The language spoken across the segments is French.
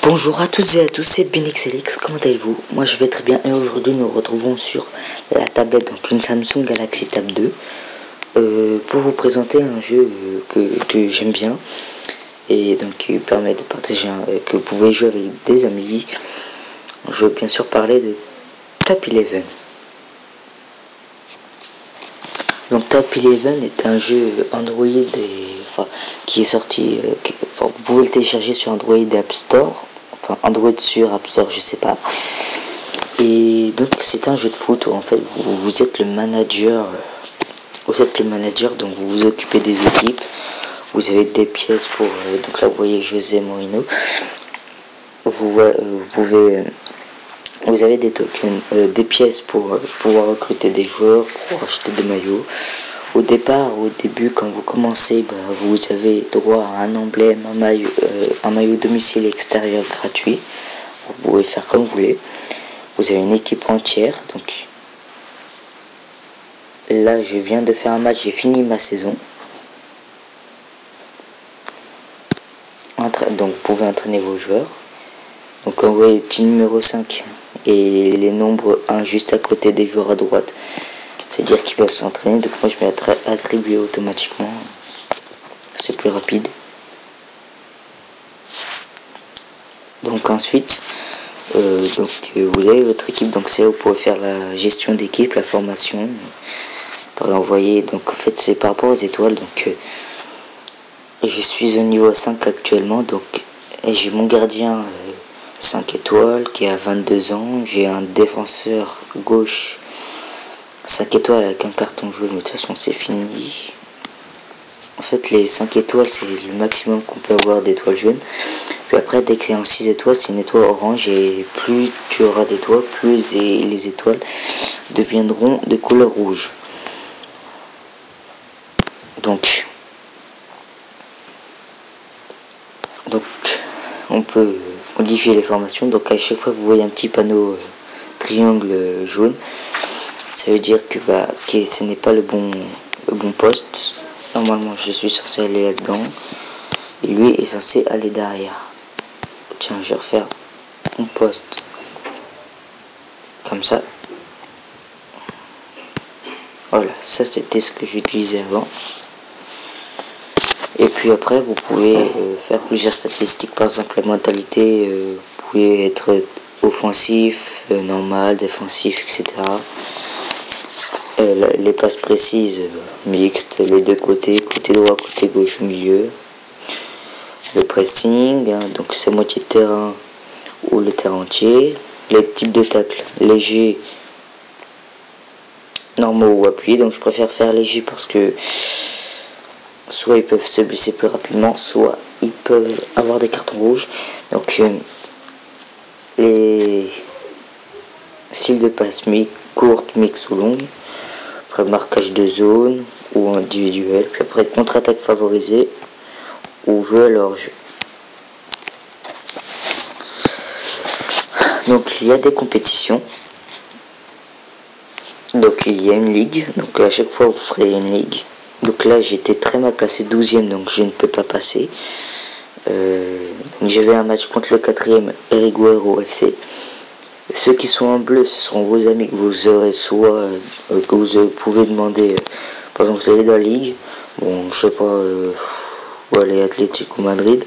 Bonjour à toutes et à tous, c'est BenXLX, comment allez-vous? Moi je vais très bien et aujourd'hui nous retrouvons sur la tablette, donc une Samsung Galaxy Tab 2 pour vous présenter un jeu que j'aime bien et donc qui permet de partager, que vous pouvez jouer avec des amis. Je veux bien sûr parler de Top 11. Donc Top 11 est un jeu Android qui est sorti, vous pouvez le télécharger sur Android et App Store, enfin Android sur App Store, je sais pas. Et donc c'est un jeu de foot où en fait vous êtes le manager, donc vous vous occupez des équipes. Vous avez des pièces pour, donc là vous voyez José Mourinho. Vous avez des tokens, des pièces pour pouvoir recruter des joueurs, pour acheter des maillots. Au début, quand vous commencez, vous avez droit à un emblème, un maillot domicile extérieur gratuit. Vous pouvez faire comme vous voulez. Vous avez une équipe entière. Donc là, je viens de faire un match, j'ai fini ma saison. Donc vous pouvez entraîner vos joueurs. Donc quand vous voyez le petit numéro 5 et les nombres 1 juste à côté des joueurs à droite, c'est-à-dire qu'ils peuvent s'entraîner. Donc moi je vais attribuer automatiquement, c'est plus rapide. Donc ensuite vous avez votre équipe, donc c'est là où vous pouvez faire la gestion d'équipe, la formation. Par exemple, vous voyez, donc en fait c'est par rapport aux étoiles. Donc je suis au niveau 5 actuellement, donc j'ai mon gardien 5 étoiles qui a 22 ans, j'ai un défenseur gauche 5 étoiles avec un carton jaune, mais de toute façon c'est fini. En fait les 5 étoiles c'est le maximum qu'on peut avoir d'étoiles jaunes. Puis après dès que c'est en 6 étoiles c'est une étoile orange, et plus tu auras d'étoiles, plus les étoiles deviendront de couleur rouge. Donc on peut modifier les formations. Donc à chaque fois que vous voyez un petit panneau triangle jaune, ça veut dire que ce n'est pas le bon poste. Normalement je suis censé aller là-dedans et lui est censé aller derrière. Tiens, je vais refaire mon poste comme ça. Voilà, ça c'était ce que j'utilisais avant. Et puis après vous pouvez faire plusieurs statistiques, par exemple la mentalité, vous pouvez être offensif, normal, défensif, etc. Les passes précises, mixtes, les deux côtés, côté droit, côté gauche, au milieu. Le pressing, donc c'est moitié de terrain ou le terrain entier. Les types de tacles, léger, normaux ou appuyés. Donc je préfère faire léger parce que soit ils peuvent se blesser plus rapidement, soit ils peuvent avoir des cartons rouges. Donc les styles de passe courte, mix ou longue. Après marquage de zone ou individuel. Puis après contre-attaque favorisée ou jouer à leur jeu. Donc il y a des compétitions. Donc il y a une ligue. Donc à chaque fois vous ferez une ligue. Donc là j'étais très mal placé, 12e, donc je ne peux pas passer. J'avais un match contre le 4e Eriguero FC. Ceux qui sont en bleu, ce seront vos amis que vous aurez que vous pouvez demander. Par exemple, vous allez dans la ligue, bon, je sais pas, ou aller Atlético Madrid.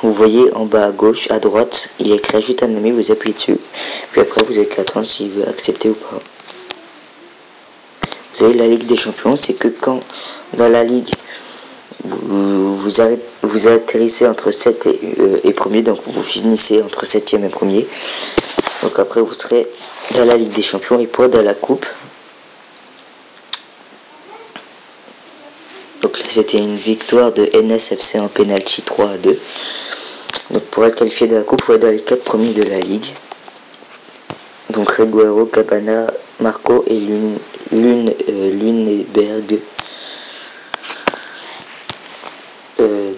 Vous voyez en bas à gauche, à droite, il y a écrit ajoute un ami, vous appuyez dessus. Puis après, vous avez qu'à attendre s'il veut accepter ou pas. Vous avez la Ligue des Champions, c'est que quand dans la Ligue, vous atterrissez entre 7 et premier, donc vous finissez entre 7e et premier. Donc après vous serez dans la Ligue des Champions et pas dans la Coupe. Donc là c'était une victoire de NSFC en penalty 3-2. Donc pour être qualifié de la Coupe, il faut être dans les 4 premiers de la Ligue. Donc Reguero, Cabana, Marco et Luneberg.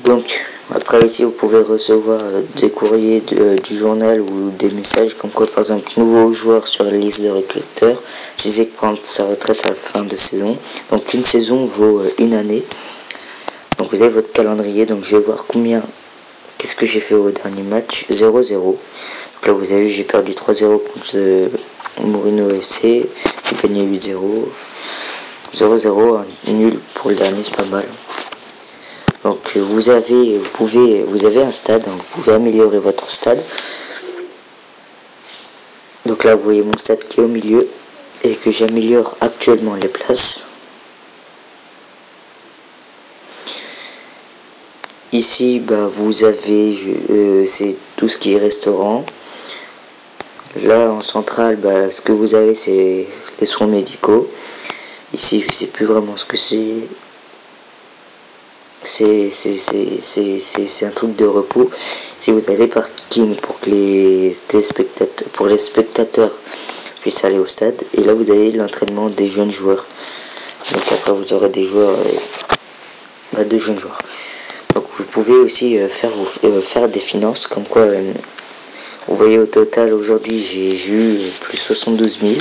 Donc après ici vous pouvez recevoir des courriers du journal ou des messages comme quoi par exemple nouveau joueur sur la liste de recruteurs, Zizek prend sa retraite à la fin de saison. Donc une saison vaut une année. Donc Donc vous avez votre calendrier, donc je vais voir qu'est-ce que j'ai fait au dernier match. 0-0. Donc là vous avez vu, j'ai perdu 3-0 contre Morino FC, j'ai gagné 8-0. 0-0, nul pour le dernier, c'est pas mal. Donc vous avez un stade, hein, vous pouvez améliorer votre stade. Donc là vous voyez mon stade qui est au milieu et que j'améliore actuellement les places. Ici vous avez c'est tout ce qui est restaurant. Là en centrale ce que vous avez c'est les soins médicaux. Ici je sais plus vraiment ce que c'est. C'est un truc de repos. Si vous avez parking pour que les spectateurs puissent aller au stade. Et là vous avez l'entraînement des jeunes joueurs. Donc après vous aurez des joueurs, de jeunes joueurs. Donc vous pouvez aussi faire des finances comme quoi. Vous voyez au total aujourd'hui j'ai eu plus 72 000.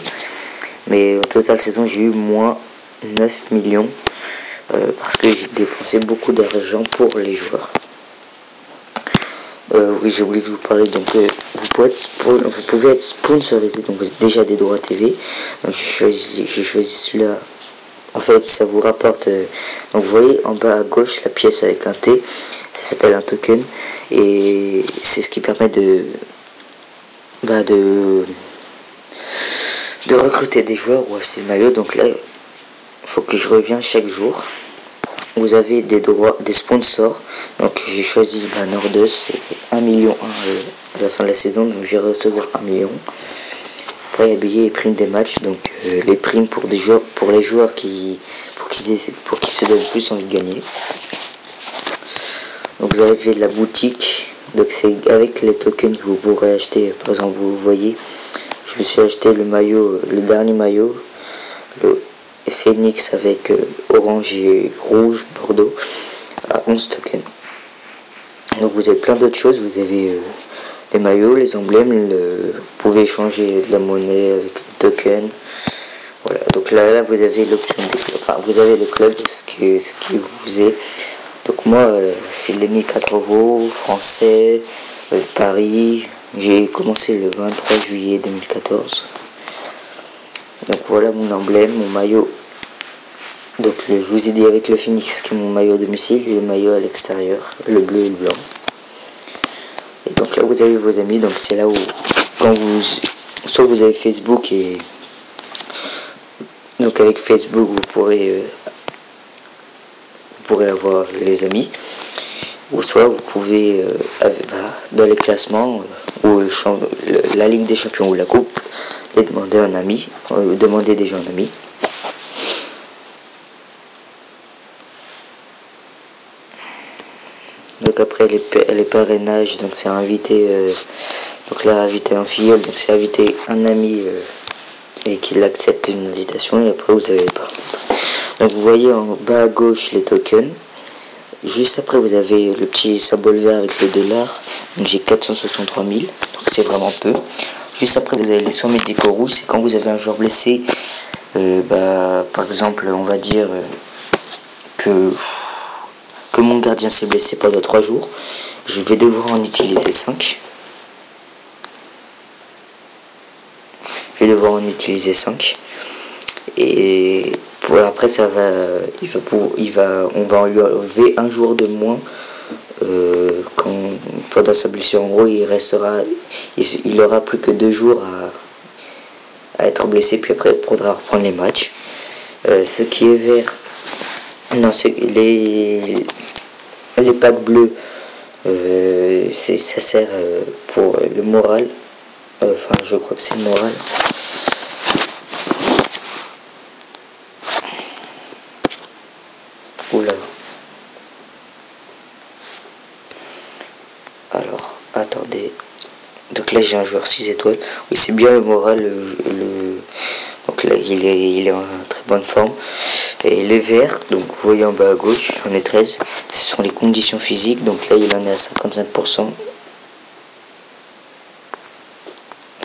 Mais au total saison j'ai eu moins 9 millions. Parce que j'ai dépensé beaucoup d'argent pour les joueurs. Oui, j'ai oublié de vous parler. Donc, vous pouvez être sponsorisé. Donc, vous avez déjà des droits TV. Donc, j'ai choisi celui-là. En fait, ça vous rapporte. Donc, vous voyez en bas à gauche la pièce avec un T. Ça s'appelle un token. Et c'est ce qui permet de recruter des joueurs ou acheter le maillot. Donc là, il faut que je revienne chaque jour. Vous avez des droits, des sponsors. Donc j'ai choisi Nordeus, c'est 1 million à la fin de la saison, donc je vais recevoir 1 million. Après il y a billets et primes des matchs, donc les primes pour les joueurs pour qu'ils se donnent plus envie de gagner. Donc vous avez la boutique, donc c'est avec les tokens que vous pourrez acheter. Par exemple vous voyez, je me suis acheté le maillot, le dernier maillot, le Phoenix avec orange et rouge Bordeaux à 11 tokens. Donc vous avez plein d'autres choses, vous avez les maillots, les emblèmes, vous pouvez échanger de la monnaie avec les tokens. Voilà, donc là vous avez l'option des clubs, enfin vous avez le club, ce qui vous est. Donc moi c'est l'EMI 4 français, Paris, j'ai commencé le 23 juillet 2014. Donc voilà mon emblème, mon maillot. Donc je vous ai dit avec le Phoenix qui est mon maillot à domicile et le maillot à l'extérieur, le bleu et le blanc. Et donc là vous avez vos amis, donc c'est là où soit vous avez Facebook et donc avec Facebook vous pourrez avoir les amis, ou soit vous pouvez dans les classements ou la Ligue des Champions ou la Coupe, et demander un ami, demander déjà un ami. Donc après les parrainages, donc c'est inviter, donc là inviter un filleul, donc c'est inviter un ami et qu'il accepte une invitation, et après vous avez pas. Donc vous voyez en bas à gauche les tokens. Juste après vous avez le petit symbole vert avec le dollar. Donc j'ai 463 000, donc c'est vraiment peu. Juste après vous avez les soins médicaux rouges, c'est quand vous avez un joueur blessé. Par exemple on va dire que mon gardien s'est blessé pendant 3 jours. Je vais devoir en utiliser 5. Et après ça va, on va lui enlever un joueur de moins pendant sa blessure. En gros il aura plus que 2 jours à être blessé, puis après il pourra reprendre les matchs. Ce qui est vert, non, c'est les packs bleus, ça sert pour le moral. Enfin je crois que c'est le moral. Oula. Alors, attendez. Donc là, j'ai un joueur 6 étoiles. Oui, c'est bien le moral. Donc là, il est en très bonne forme. Et les verts, donc vous voyez en bas à gauche, j'en ai 13. Ce sont les conditions physiques. Donc là, il en est à 55%.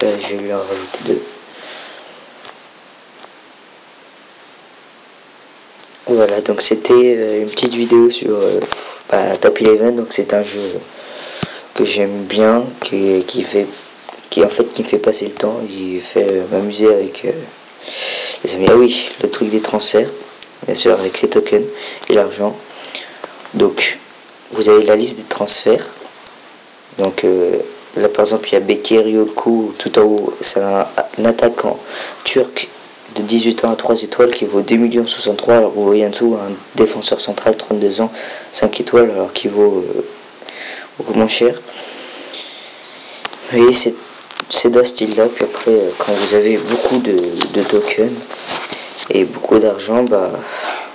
Là, je vais lui en rajouter 2. Voilà, donc c'était une petite vidéo sur Top 11. Donc c'est un jeu que j'aime bien, qui me fait passer le temps, il fait m'amuser avec les amis. Ah oui, le truc des transferts, bien sûr, avec les tokens et l'argent. Donc vous avez la liste des transferts. Donc là par exemple il y a Bekir Yolku tout en haut, c'est un attaquant turc de 18 ans à 3 étoiles qui vaut 2,63 millions. Alors vous voyez en dessous un défenseur central 32 ans 5 étoiles, alors qui vaut beaucoup moins cher. Vous voyez, c'est dans ce style là. Puis après quand vous avez beaucoup de tokens et beaucoup d'argent, bah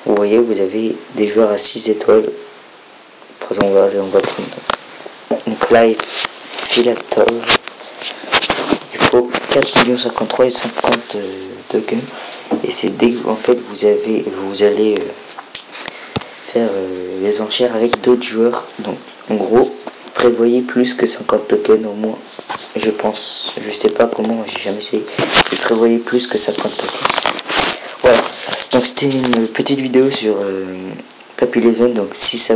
vous voyez, vous avez des joueurs à 6 étoiles. Par exemple on va prendre donc là Filatov, il faut 4,53 millions et 50 tokens. Et c'est dès que en fait vous allez faire les enchères avec d'autres joueurs. Donc en gros prévoyez plus que 50 tokens au moins, je pense. Je sais pas comment, j'ai jamais essayé, mais prévoyez plus que 50 tokens. Voilà, donc c'était une petite vidéo sur Top 11. Donc si ça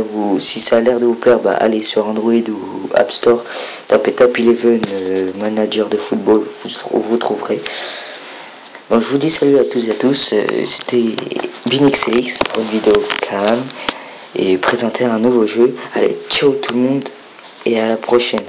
a l'air de vous plaire, bah allez sur Android ou App Store, tapez Top 11 manager de football, vous trouverez. Donc je vous dis salut à tous et à tous, c'était BinXLX pour une vidéo calme et présenter un nouveau jeu. Allez, ciao tout le monde et à la prochaine.